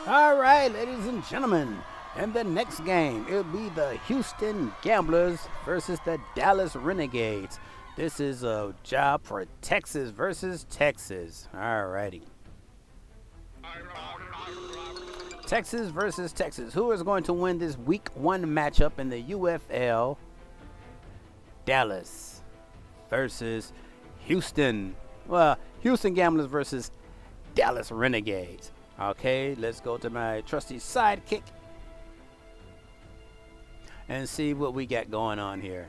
All right, ladies and gentlemen, in the next game, it'll be the Houston Gamblers versus the Dallas Renegades. This is a job for Texas versus Texas. All righty. Texas versus Texas. Who is going to win this week 1 matchup in the UFL? Dallas versus Houston. Well, Houston Gamblers versus Dallas Renegades. Okay, let's go to my trusty sidekick and see what we got going on here.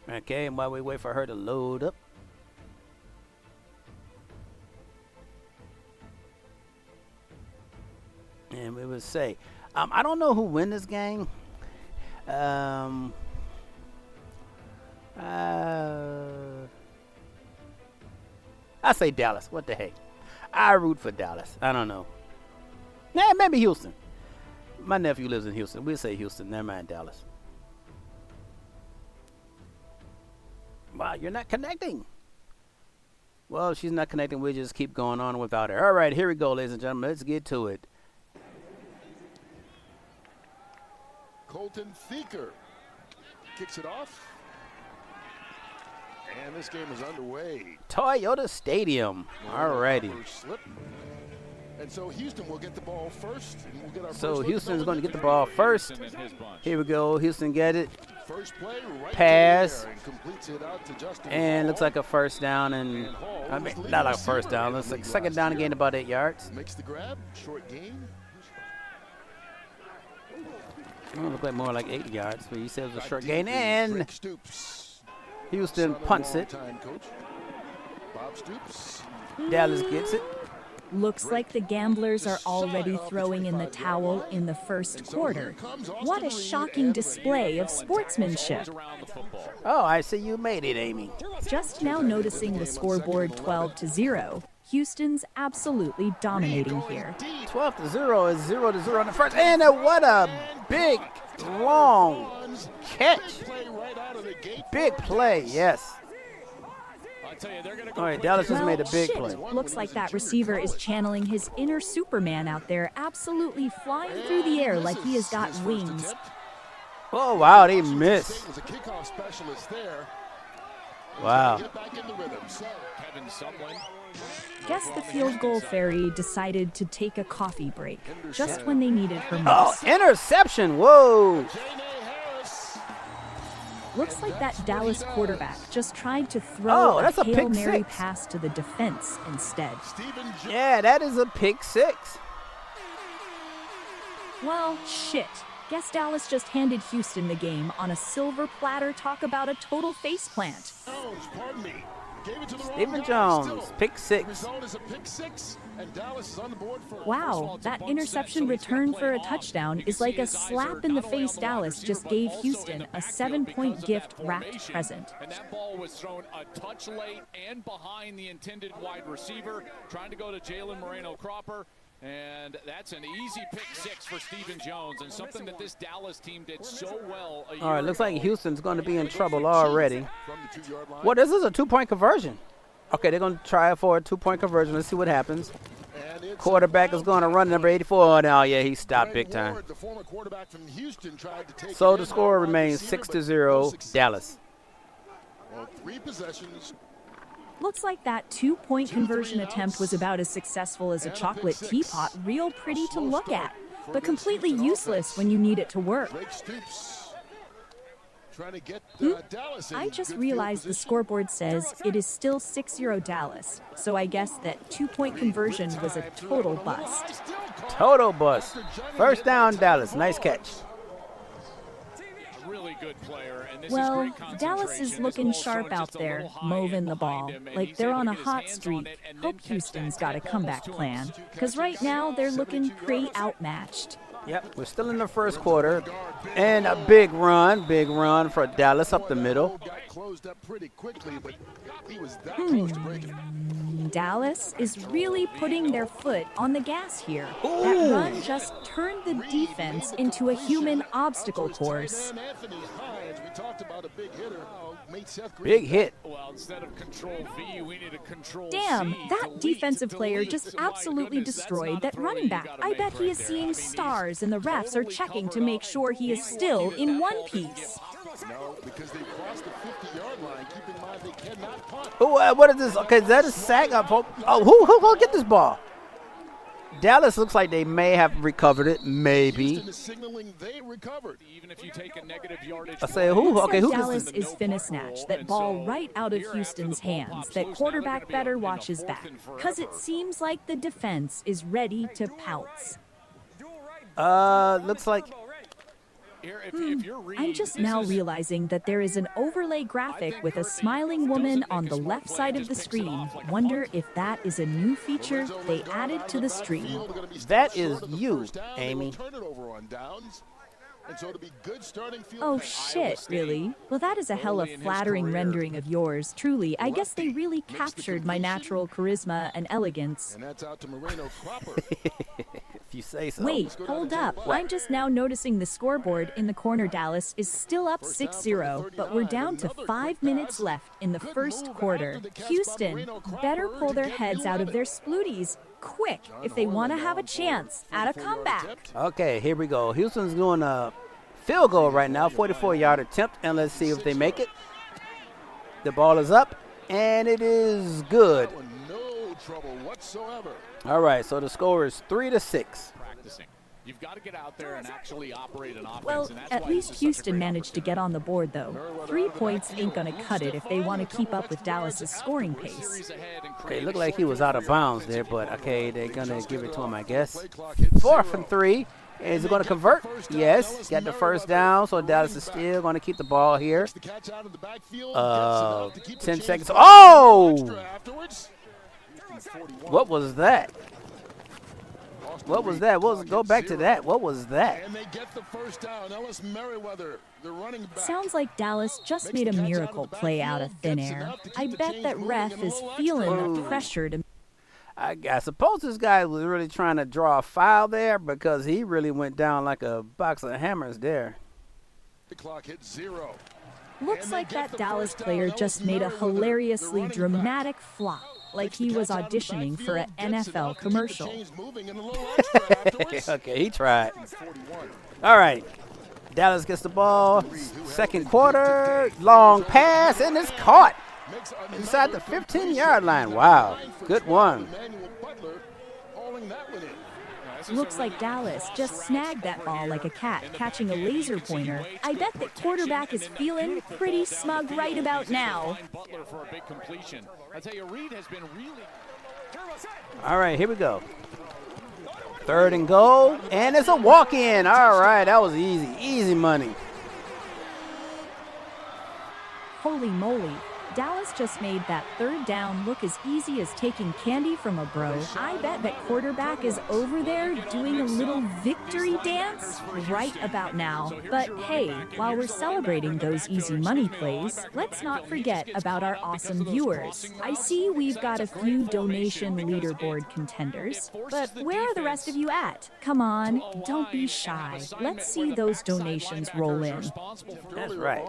Okay, and while we wait for her to load up, and we would say, I don't know who win this game. I say Dallas. What the heck? I root for Dallas. I don't know. Nah, maybe Houston. My nephew lives in Houston. We'll say Houston. Never mind Dallas. Wow, you're not connecting. Well, she's not connecting. We'll just keep going on without her. All right, here we go, ladies and gentlemen. Let's get to it. Colton Thieker kicks it off. And this game is underway. Toyota Stadium. All righty. And so Houston will get the ball first. And we'll get our so first Houston's going to get the ball first. Here we go. Houston get it. First play, right pass. And completes it out to Justin and Hall. looks like a first down. And I mean, not like a first down. Looks like second down and gain about 8 yards. Makes the grab. Short gain. It looked like more like 8 yards, but he said it was a short gain. And Houston punts it. Dallas gets it. Looks like the Gamblers are already throwing in the towel in the first quarter. What a shocking display of sportsmanship. Oh, I see you made it, Amy. Just now noticing the scoreboard 12-0. Houston's absolutely dominating here. 12-0 is 0-0 on the first. And what a big, long catch. Big play, yes. All right, Dallas just made a big play. Looks like that receiver is channeling his inner Superman out there, absolutely flying through the air like he has got wings. Oh, wow, they missed. Wow. Guess the field goal fairy decided to take a coffee break just when they needed her most. Oh, interception. Whoa. Looks like that Dallas quarterback just tried to throw a Hail Mary pass to the defense instead. Yeah, that is a pick six. Well, shit. Guess Dallas just handed Houston the game on a silver platter. Talk about a total faceplant. Stephen Jones, pick six. Wow, that interception return for a touchdown is like a slap in the face. Dallas just gave Houston a 7-point gift wrapped present. And that ball was thrown a touch late and behind the intended wide receiver, trying to go to Jalen Moreno-Cropper. And that's an easy pick six for Stephen Jones, and something that this Dallas team did so well a year All right, looks like ago. Houston's going to be in trouble already. Well, this is a 2-point conversion. Okay, they're going to try for a 2-point conversion. Let's see what happens. Quarterback is going to run number 84. Oh, no, yeah, he stopped big time. So the score remains 6-0, Dallas. Well, 3 possessions. Looks like that 2-point conversion attempt was about as successful as a chocolate teapot. Real pretty to look at, but completely useless when you need it to work. I just realized the scoreboard says it is still 6-0 Dallas, so I guess that 2-point conversion was a total bust. Total bust. First down, Dallas. Nice catch. Really good player, and this well, is great Dallas is looking sharp out there, moving the ball, like they're on a hot streak. Hope Houston's got a comeback plan, because right now they're looking pretty outmatched. Yep, we're still in the first quarter, and a big run for Dallas up the middle. Dallas is really putting their foot on the gas here. That run just turned the defense into a human obstacle course. talked about a big hitter. Made Seth Green Big hit. Well, instead of control V, we need a control Damn, C. that Delete, defensive player delete. just My absolutely goodness, that's destroyed not a that throw running you back. gotta I make bet he right is there. I seeing mean, he's stars, and the refs are totally checking to covered make up. sure he is He's still lucky that in that one ball didn't piece. get No, because they crossed the 50-yard line. Keep in mind they cannot punt. Oh, what is this? Okay, is that a sack? Oh, who gonna get this ball? Dallas looks like they may have recovered it. Maybe. Houston is signaling they recovered. Even if you take a negative yardage. I say who? Looks Okay, like who Dallas gets is finna snatch that ball right out of Houston's hands. That quarterback better watch his back, because it seems like the defense is ready to pounce. Looks like I'm just now realizing that there is an overlay graphic with a smiling woman on the left side of the screen. Wonder if that is a new feature they added to the stream. that is you, Amy. Oh shit, really? Well, that is a hella flattering rendering of yours. Truly, I guess they really captured my natural charisma and elegance. And that's out to Moreno Cropper. If you say so. Wait, hold up. I'm just now noticing the scoreboard in the corner. Dallas is still up 6-0, but we're down to 5 minutes left in the first quarter. Houston better pull their heads out of their splooties quick if they want to have a chance at a comeback. Okay, here we go. Houston's doing a field goal right now, 44-yard attempt, and let's see if they make it. The ball is up, and it is good. No trouble whatsoever. All right, so the score is 3-6. Practicing. You've got to get out there and actually operate an offense. Well, and that's at why least this is such a Houston great managed to get on the board, though. 3 points ain't gonna cut it if they want to keep up with Dallas's scoring pace. Okay, looked like he was out of bounds there, but okay, they're going to give it to him, I guess. 4th and 3. Is it going to convert? Yes. Got the first down, so Dallas is still going to keep the ball here. 10 seconds. Oh! What was that? What was that? Go back to that. What was that? And they get the first down. Ellis Merriweather, the running back. Sounds like Dallas just made a miracle play out of thin air. I bet that ref is feeling the pressure to. I suppose this guy was really trying to draw a foul there because he really went down like a box of hammers there. The clock hit 0. Looks like that Dallas player just made a hilariously dramatic flop, like he was auditioning for an NFL commercial. Okay, he tried. All right. Dallas gets the ball. Second quarter. Long pass, and it's caught inside the 15-yard line. Wow. Good one. Looks like Dallas just snagged that ball like a cat catching a laser pointer. I bet the quarterback is feeling pretty smug right about now. All right, here we go. 3rd and goal, and it's a walk-in. All right, that was easy. Easy money. Holy moly. Dallas just made that 3rd down look as easy as taking candy from a bro. I bet that quarterback is over there doing a little victory dance right about now. But hey, while we're celebrating those easy money plays, let's not forget about our awesome viewers. I see we've got a few donation leaderboard contenders, but where are the rest of you at? Come on, don't be shy. Let's see those donations roll in. That's right.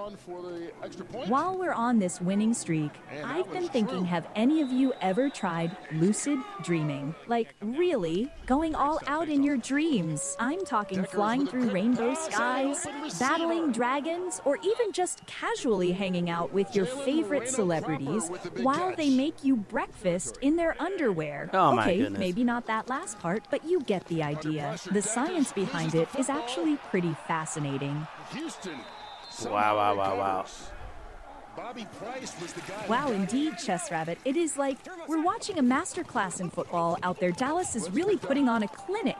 While we're on this winning streak, I've been thinking, have any of you ever tried lucid dreaming? Like, really? Going all out in your dreams? I'm talking flying through rainbow skies, battling dragons, or even just casually hanging out with your favorite celebrities while they make you breakfast in their underwear. Oh my okay, goodness. maybe not that last part, but you get the idea. The science behind it is actually pretty fascinating. Wow. Bobby Price was the guy. Wow, indeed, Chess Rabbit. It is like we're watching a masterclass in football out there. Dallas is really putting on a clinic.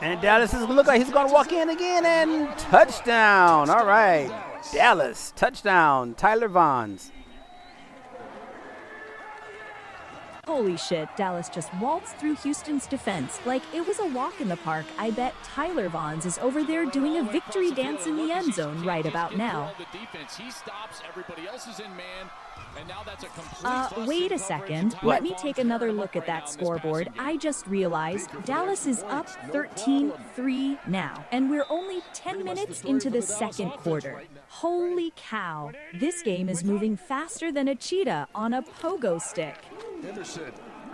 And Dallas is look like he's going to walk in again and touchdown. All right. Dallas, touchdown. Tyler Vaughns. Holy shit, Dallas just waltzed through Houston's defense like it was a walk in the park. I bet Tyler Vaughns is over there doing a victory dance in the end zone right about now. Wait a second. Let me take another look at that scoreboard. I just realized Dallas is up 13-3 now, and we're only 10 minutes into the second quarter. Holy cow. This game is moving faster than a cheetah on a pogo stick.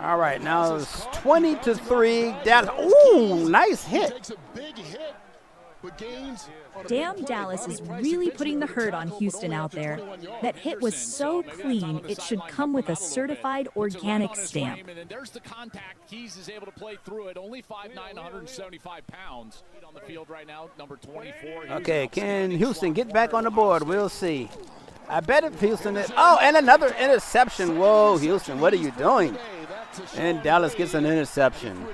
All right, now it's 20-3. Dallas. Ooh, nice hit. Damn, Dallas is really putting the hurt on Houston out there. That hit was so clean, it should come with a certified organic stamp. And there's the contact. Keys is able to play through it. Only 5'9", 175 pounds on the field right now, number 24. Okay, can Houston get back on the board? We'll see. I bet if Houston is. Oh, and another interception. Whoa, Houston, what are you doing? And Dallas gets an interception.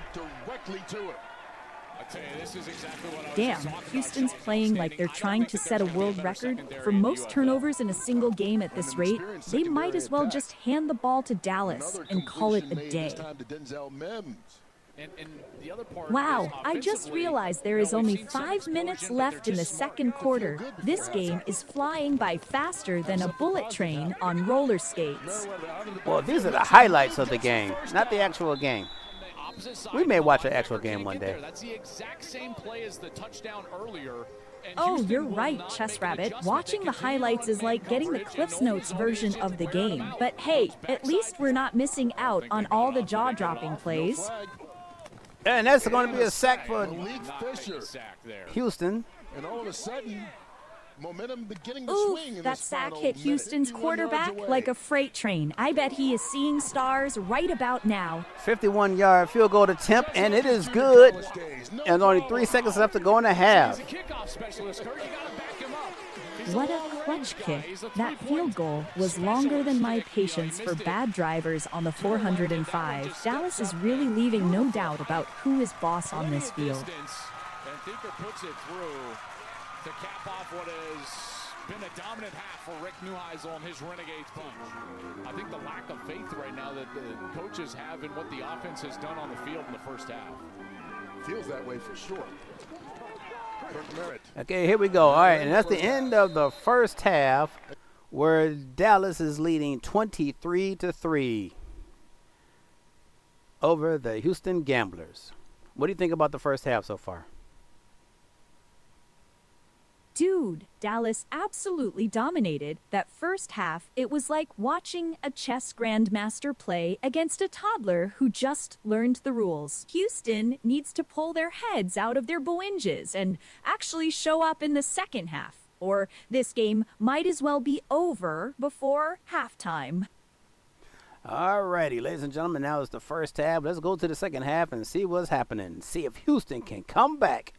Damn, Houston's playing like they're trying to set a world record for most turnovers in a single game at this rate. They might as well just hand the ball to Dallas and call it a day. Wow, I just realized there is only 5 minutes left in the second quarter. This game is flying by faster than a bullet train on roller skates. Well, these are the highlights of the game, not the actual game. We may watch an actual game one day. That's the exact same play as the touchdown earlier. Oh, you're right, Chess Rabbit. Watching the highlights is like getting the Cliff's Notes version of the game. But hey, at least we're not missing out on all the jaw-dropping plays. And that's going to be a sack for Houston. And all of a sudden, momentum beginning to Ooh, swing in that this sack final hit minute. Houston's 51 yards quarterback away. like a freight train. I bet he is seeing stars right about now. 51-yard field goal attempt, and it is good. And only 3 seconds left to go in the half. What a clutch kick. That field goal was longer than my patience for bad drivers on the 405. Dallas is really leaving no doubt about who is boss on this field. And Thinker puts it through to cap off what has been a dominant half for Rick Neuheisel and his Renegades punch. I think the lack of faith right now that the coaches have in what the offense has done on the field in the first half. Feels that way for sure. Okay, here we go. All right, and that's the end of the first half, where Dallas is leading 23-3 over the Houston Gamblers. What do you think about the first half so far? Dude, Dallas absolutely dominated. That first half, it was like watching a chess grandmaster play against a toddler who just learned the rules. Houston needs to pull their heads out of their boinges and actually show up in the second half, or this game might as well be over before halftime. All righty, ladies and gentlemen, now is the first half. Let's go to the second half and see what's happening. See if Houston can come back.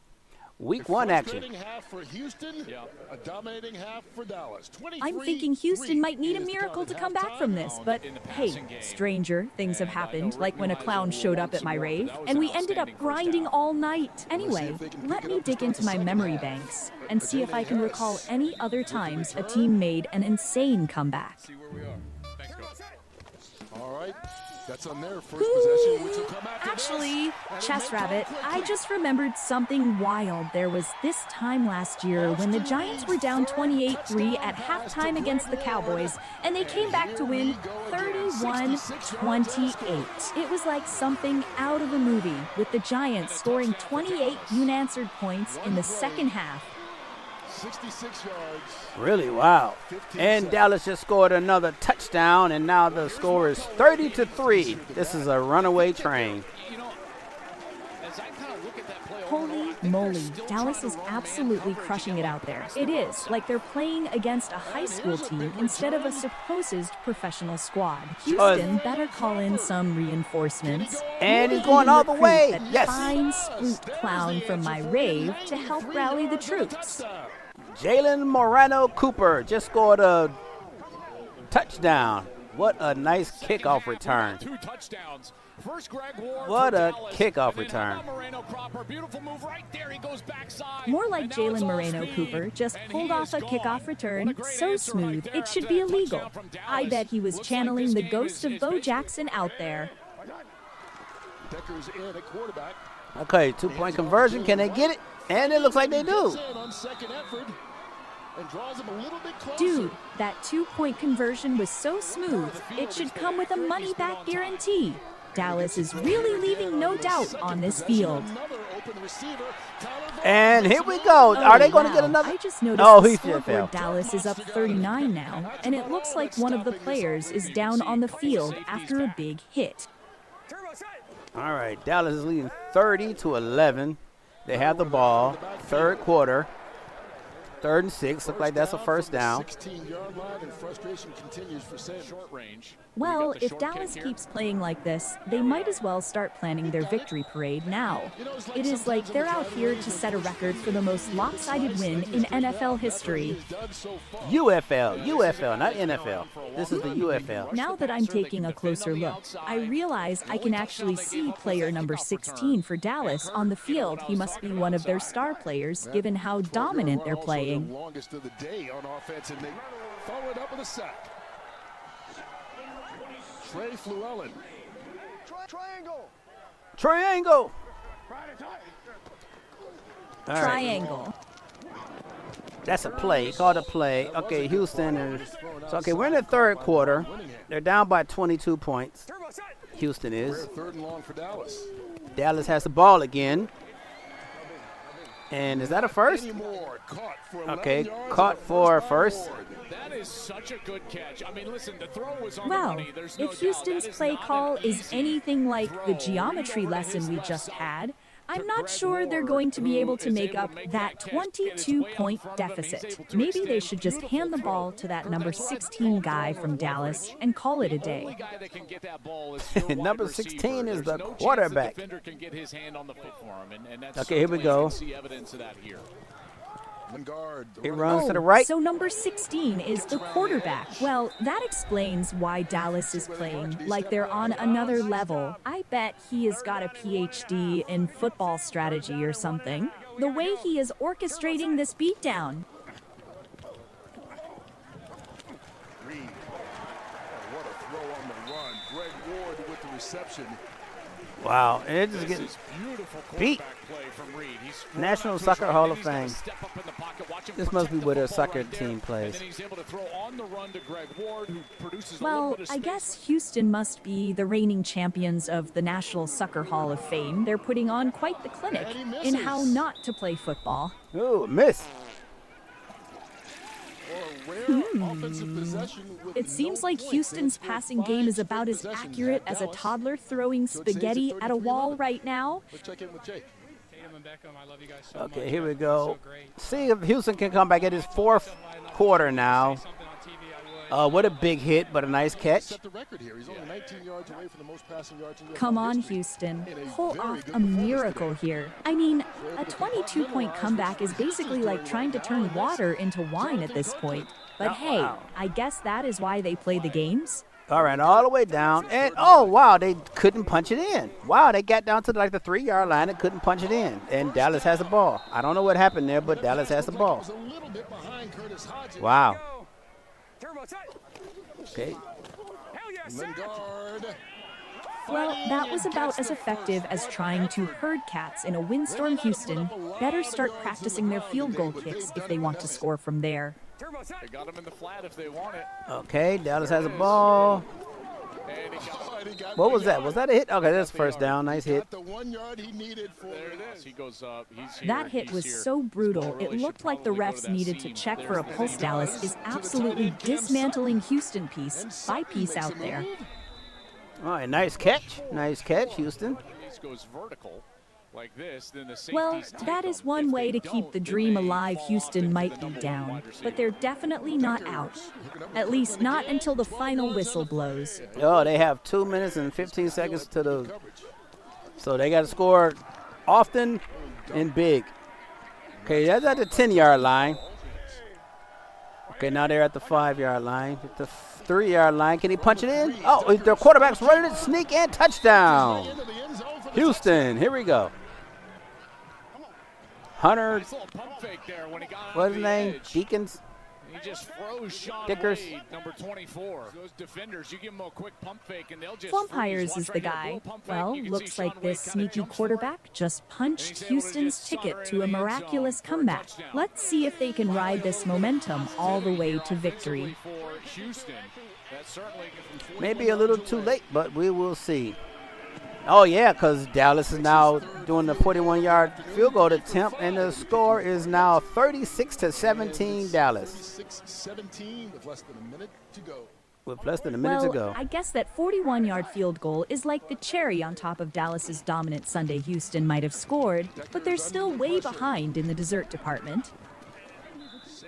Week one action. Half for Houston, a dominating half for Dallas. I'm thinking Houston might need a miracle to come back from this, but hey, stranger things have happened, like when a clown showed up at my rave, and we ended up grinding all night. Anyway, let me dig into my memory banks and see if I can recall any other times a team made an insane comeback. All right. That's on their first possession, which will come after Actually, Chess Rabbit, I just remembered something wild. There was this time last year when the Giants were down 28-3 at halftime against the Cowboys, and they came back to win 31-28. It was like something out of a movie, with the Giants scoring 28 unanswered points in the second half. 66 yards. Really? Wow. And Dallas just scored another touchdown, and now the score is 30-3. This is a runaway train. Holy moly, Dallas is absolutely crushing it out there. It is like they're playing against a high school team instead of a supposed professional squad. Houston better call in some reinforcements. And he's going all the way. That Yes. fine spook clown from my rave to help rally the troops. Jalen Moreno Cooper just scored a touchdown. What a nice kickoff return. Two touchdowns. First Greg Ward What for a Dallas, kickoff and then return. Moreno Cropper, beautiful move right there. He goes backside. More like Jalen Moreno Cooper just pulled off a kickoff return so smooth it should be illegal. I bet he was channeling the ghost of Bo Jackson out there. Decker's in at quarterback. Okay, 2-point conversion. Can they get it? And it looks like they do. On second effort and draws him a little bit closer. Dude, that 2-point conversion was so smooth, it should come with a money-back guarantee. Dallas is really leaving no doubt on this field. And here we go. Are they going to get another? I just noticed the scoreboard Dallas is up 39 now, and it looks like one of the players is down on the field after a big hit. All right, Dallas is leading 30-11. They have the ball. Third quarter. 3rd and 6. Look like that's a first down. 16-yard line and frustration continues for Sam. Short range. Well, if Dallas keeps playing like this, they might as well start planning their victory parade now. It is like they're out here to set a record for the most lopsided win in NFL history. UFL, not NFL. This is the UFL. Now that I'm taking a closer look, I realize I can actually see player number 16 for Dallas on the field. He must be one of their star players, given how dominant they're playing. Longest of the day on offense, and they follow it up with a sack. Trey Fluellen. Triangle. All right. Triangle. That's a play. Called a play. Okay, Houston is. So, okay, we're in the third quarter. They're down by 22 points. Houston is. 3rd and long for Dallas. Dallas has the ball again. And is that a first? Okay, caught for first. That is such a good catch. I mean, listen, the throw was on Well, the money. There's no if Houston's doubt. play call is anything like the geometry lesson we just had, I'm not sure they're going to be able to make up that 22-point deficit. Maybe they should just hand the ball to that number 16 guy from Dallas and call it a day. Number 16 is the quarterback. Okay, here we go. He runs to the right. So number 16 is the quarterback. Well, that explains why Dallas is playing like they're on another level. I bet he has got a PhD in football strategy or something. The way he is orchestrating this beatdown. Reed. What a throw on the run. Greg Ward with the reception. Wow, and it's just getting beat. National Soccer Hall of Fame. This must be where their soccer team plays. Well, I guess Houston must be the reigning champions of the National Soccer Hall of Fame. They're putting on quite the clinic in how not to play football. Ooh, miss. It seems like Houston's passing game is about as accurate as a toddler throwing spaghetti at a wall right now. Okay, here we go. See if Houston can come back at his 4th quarter now. What a big hit, but a nice catch. Come on, Houston. Pull off a miracle here. I mean, a 22-point comeback is basically like trying to turn water into wine at this point. But hey, I guess that is why they play the games. All right, all the way down. And, oh, wow, they couldn't punch it in. Wow, they got down to like the 3-yard line and couldn't punch it in. And Dallas has the ball. I don't know what happened there, but Dallas has the ball. Wow. Okay. Well, that was about as effective as trying to herd cats in a windstorm Houston. Better start practicing their field goal kicks if they want to score from there. They got him in the flat if they want it. Okay, Dallas has a ball. What was that? Was that a hit? Okay, that's first down. Nice hit. That hit was so brutal, it looked like the refs needed to check for a pulse. Dallas is absolutely dismantling Houston piece by piece out there. All right, nice catch. Nice catch, Houston. Well, that is one way to keep the dream alive. Houston might be down, but they're definitely not out. At least not until the final whistle blows. Oh, they have 2 minutes and 15 seconds to the. So they got to score often and big. Okay, that's at the 10-yard line. Okay, now they're at the 5-yard line. At the 3-yard line. Can he punch it in? Oh, their quarterback's running it, sneak and touchdown. Houston, here we go. Hunter, Nice little pump fake there when he got what's on his the name? edge. Deacons? He just froze Sean Dickers. Wade, number 24. Those defenders, you give them a quick pump fake and they'll just Plumpires freeze. is Watch the right here, guy. bull pump fake. Well, You can looks see like Sean this Wade kinda sneaky jumps for it. quarterback just punched able to Houston's just solder ticket into to a the end miraculous zone for a comeback. touchdown. Let's see if they can ride this momentum all the way to victory. For Houston, that's certainly Maybe a little too late, but we will see. Oh, yeah, because Dallas is now doing the 41-yard field goal attempt, and the score is now 36-17 Dallas. 36-17 with less than a minute to go. With less than a minute to go. Well, I guess that 41-yard field goal is like the cherry on top of Dallas's dominant Sunday. Houston might have scored, but they're still way behind in the dessert department.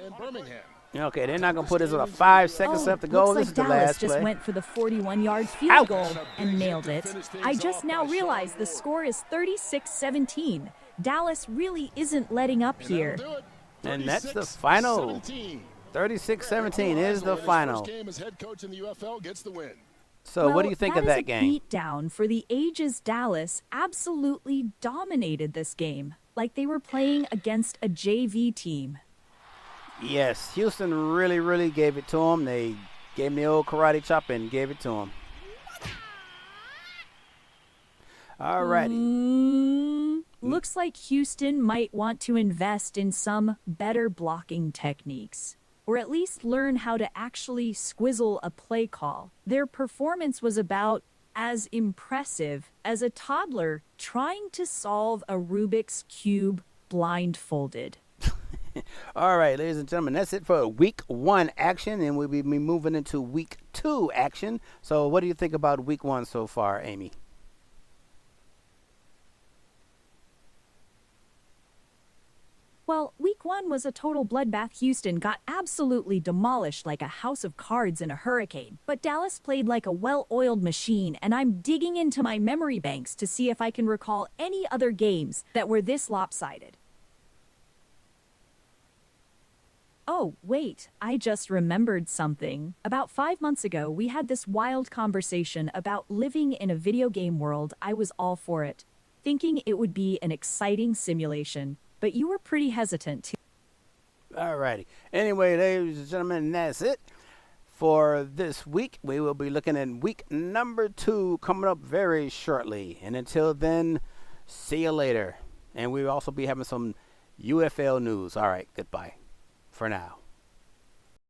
And Birmingham. Okay, they're not going to put this with 5 seconds left to go. Looks This like is the Dallas last just play. went for the 41-yard field Ouch. goal and nailed it. I just now realized the score is 36-17. Dallas really isn't letting up here. And that's the final. 36-17 is the final. Game as head coach in the UFL gets the win. So what do you think of that is a game? beat down for the ages. Dallas absolutely dominated this game, like they were playing against a JV team. Yes, Houston really, really gave it to him. They gave him the old karate chop and gave it to him. All righty. Looks like Houston might want to invest in some better blocking techniques, or at least learn how to actually squizzle a play call. Their performance was about as impressive as a toddler trying to solve a Rubik's Cube blindfolded. All right, ladies and gentlemen, that's it for week 1 action, and we'll be moving into week 2 action. So what do you think about week 1 so far, Amy? Well, week 1 was a total bloodbath. Houston got absolutely demolished like a house of cards in a hurricane. But Dallas played like a well-oiled machine, and I'm digging into my memory banks to see if I can recall any other games that were this lopsided. Oh, wait, I just remembered something. About 5 months ago, we had this wild conversation about living in a video game world. I was all for it, thinking it would be an exciting simulation, but you were pretty hesitant too. All righty. Anyway, ladies and gentlemen, that's it for this week. We will be looking at week number 2 coming up very shortly. And until then, see you later. And we'll also be having some UFL news. All right, goodbye for now.